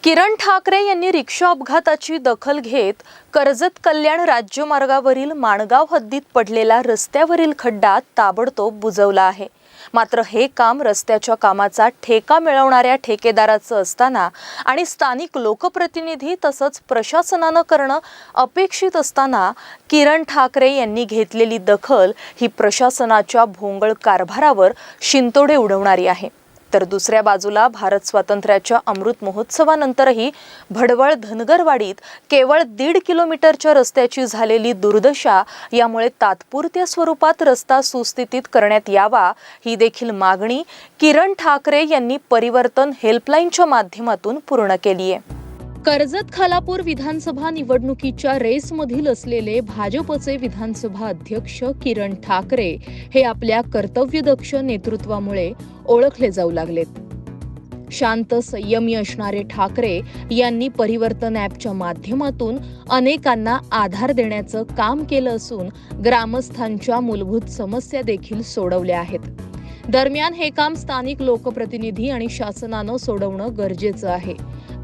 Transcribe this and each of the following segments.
किरण ठाकरे यांनी रिक्षा अपघाताची दखल घेत कर्जत कल्याण राज्यमार्गावरील माणगाव हद्दीत पडलेला रस्त्यावरील खड्डा ताबडतोब बुजवला आहे। मात्र हे काम रस्त्याच्या कामाचा ठेका मिळवणाऱ्या ठेकेदाराचं असताना आणि स्थानिक लोकप्रतिनिधी तसंच प्रशासनानं करणं अपेक्षित असताना किरण ठाकरे यांनी घेतलेली दखल ही प्रशासनाच्या भोंगळ कारभारावर शिंतोडे उडवणारी आहे। तर दुसऱ्या बाजूला भारत स्वातंत्र्याच्या अमृत महोत्सवानंतरही भडवळ धनगरवाडीत केवळ 1.5 किलोमीटरच्या रस्त्याची झालेली दुर्दशा, यामुळे तात्पुरत्या स्वरूपात रस्ता सुस्थितीत करण्यात यावा ही देखील मागणी किरण ठाकरे यांनी परिवर्तन हेल्पलाईनच्या माध्यमातून पूर्ण केली आहे। कर्जत खालापूर विधानसभा निवडणुकीच्या रेसमधील असलेले भाजपचे विधानसभा अध्यक्ष किरण ठाकरे हे आपल्या कर्तव्यदक्ष नेतृत्वामुळे ओळखले जाऊ लागलेत। शांत संयमी असणारे ठाकरे यांनी परिवर्तन ॲपच्या माध्यमातून अनेकांना आधार देण्याचं काम केलं असून ग्रामस्थांच्या मूलभूत समस्या देखील सोडवल्या आहेत। दरम्यान हे काम स्थानिक लोकप्रतिनिधी आणि शासनानं सोडवणं गरजेचं आहे,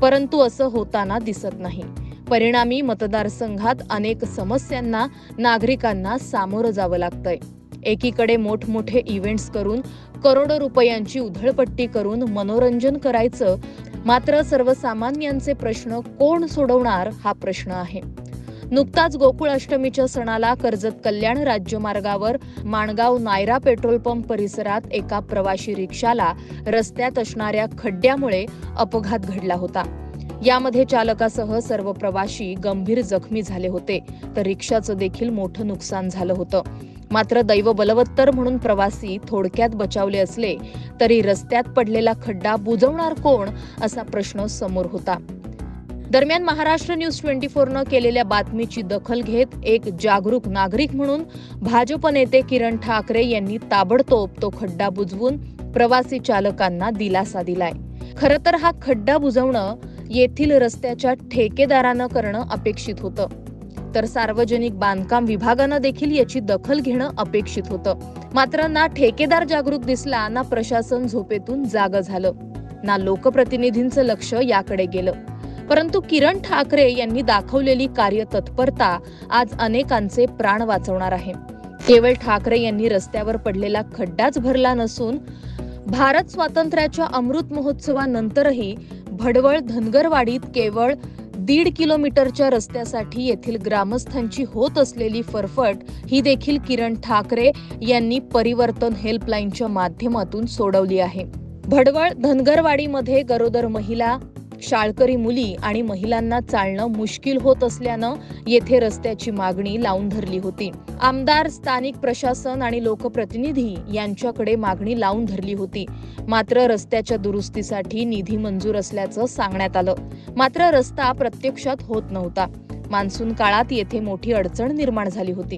परंतु असं होताना दिसत नाही। परिणामी मतदारसंघात अनेक समस्यांना नागरिकांना सामोरं जावं लागतंय। एकीकडे मोठमोठे इव्हेंट्स करून करोडो रुपयांची उधळपट्टी करून मनोरंजन करायचं, मात्र सर्वसामान्यांचे प्रश्न कोण सोडवणार हा प्रश्न आहे। नुकताच गोकुळ अष्टमीच्या सणाला कर्जत कल्याण राज्यमार्गावर माणगाव नायरा पेट्रोल पंप परिसरात एका प्रवाशी रिक्षाला रस्त्यात असणाऱ्या खड्ड्यामुळे अपघात घडला होता। यामध्ये चालकासह सर्व प्रवाशी गंभीर जखमी झाले होते, तर रिक्षाचं देखील मोठं नुकसान झालं होतं। मात्र दैव बलवत्तर म्हणून प्रवासी थोडक्यात बचावले असले तरी रस्त्यात पडलेला खड्डा बुजवणार कोण असा प्रश्न समोर होता। दरम्यान महाराष्ट्र न्यूज 24 केलेल्या बातमीची दखल घेत एक जागरूक नागरिक म्हणून भाजप नेते किरण ठाकरे यांनी ताबडतोब तो खड्डा बुजवून प्रवासी चालकांना दिलासा दिलाय। खरं तर हा खड्डा बुजवणं येथील रस्त्याच्या ठेकेदारानं करणं अपेक्षित होतं, तर सार्वजनिक बांधकाम विभागानं देखील याची दखल घेणं अपेक्षित होतं। मात्र ना ठेकेदार जागरूक दिसला, ना प्रशासन झोपेतून जागं झालं, ना लोकप्रतिनिधींचं लक्ष याकडे गेलं। परंतु किरण ठाकरे यांनी दाखवलेली कार्यतत्परता आज अनेकांचे प्राण वाचवणार आहे। केवळ ठाकरे यांनी रस्त्यावर पडलेला खड्डाच भरला नसून भारत स्वातंत्र्याच्या अमृत महोत्सवानंतरही भडवळ धनगरवाडीत केवळ 1.5 किलोमीटरच्या रस्त्यासाठी येथील ग्रामस्थांची होत असलेली फरफट ही देखील किरण ठाकरे यांनी परिवर्तन हेल्पलाईनच्या माध्यमातून सोडवली आहे। भडवळ धनगरवाडीमध्ये गरोदर महिला, शाळकरी मुली आणि महिलांना चालणं मुश्किल होत असल्यानं येथे रस्त्याची मागणी लावून धरली होती। आमदार, स्थानिक प्रशासन आणि लोकप्रतिनिधी यांच्याकडे मागणी लावून धरली होती। मात्र रस्त्याच्या दुरुस्तीसाठी निधी मंजूर असल्याचं सांगण्यात आलं, मात्र रस्ता प्रत्यक्षात होत नव्हता। मान्सून काळात येथे मोठी अडचण निर्माण झाली होती।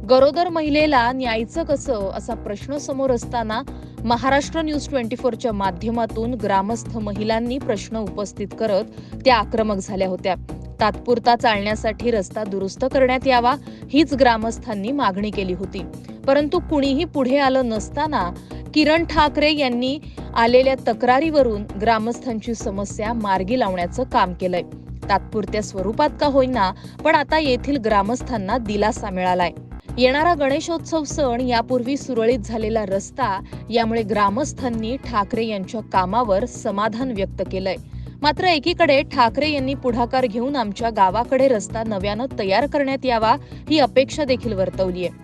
गरोदर महिलेला न्यायचं कसं असा प्रश्न समोर असताना महाराष्ट्र न्यूज 24च्या माध्यमातून ग्रामस्थ महिलांनी प्रश्न उपस्थित करत त्या आक्रमक झाल्या होत्या। तात्पुरता चालण्यासाठी रस्ता दुरुस्त करण्यात यावा हीच ग्रामस्थांनी मागणी केली होती, परंतु कुणीही पुढे आलं नसताना किरण ठाकरे यांनी आलेल्या तक्रारीवरून ग्रामस्थांची समस्या मार्गी लावण्याचं काम केलंय। तात्पुरत्या स्वरूपात का होईना, पण आता येथील ग्रामस्थांना दिलासा मिळालाय। येणारा गणेशोत्सव सण, यापूर्वी सुरळीत झालेला रस्ता, यामुळे ग्रामस्थांनी ठाकरे यांच्या कामावर समाधान व्यक्त केलंय। मात्र एकीकडे ठाकरे यांनी पुढाकार घेऊन आमच्या गावाकडे रस्ता नव्यानं तयार करण्यात यावा ही अपेक्षा देखील वर्तवली आहे।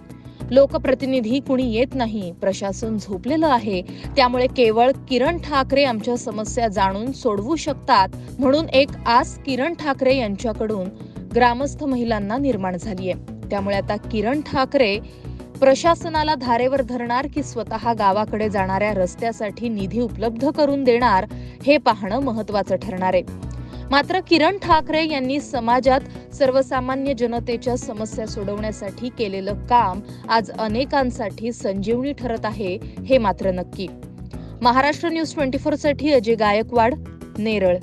लोकप्रतिनिधी कुणी येत नाही, प्रशासन झोपलेलं आहे, त्यामुळे केवळ किरण ठाकरे आमच्या समस्या जाणून सोडवू शकतात म्हणून एक आस किरण ठाकरे यांच्याकडून ग्रामस्थ महिलांना निर्माण झाली आहे। त्यामुळे आता किरण ठाकरे प्रशासनाला धारेवर धरणार की स्वतः गावाकडे जाणाऱ्या रस्त्यासाठी निधी उपलब्ध करून देणार हे पाहणं महत्त्वाचं ठरणार आहे। मात्र किरण ठाकरे यांनी समाजात सर्वसामान्य जनतेच्या समस्या सोडवण्यासाठी केलेलं काम आज अनेकांसाठी संजीवनी ठरत आहे हे मात्र नक्की। महाराष्ट्र न्यूज 24 साठी अजय गायकवाड, नेरळ।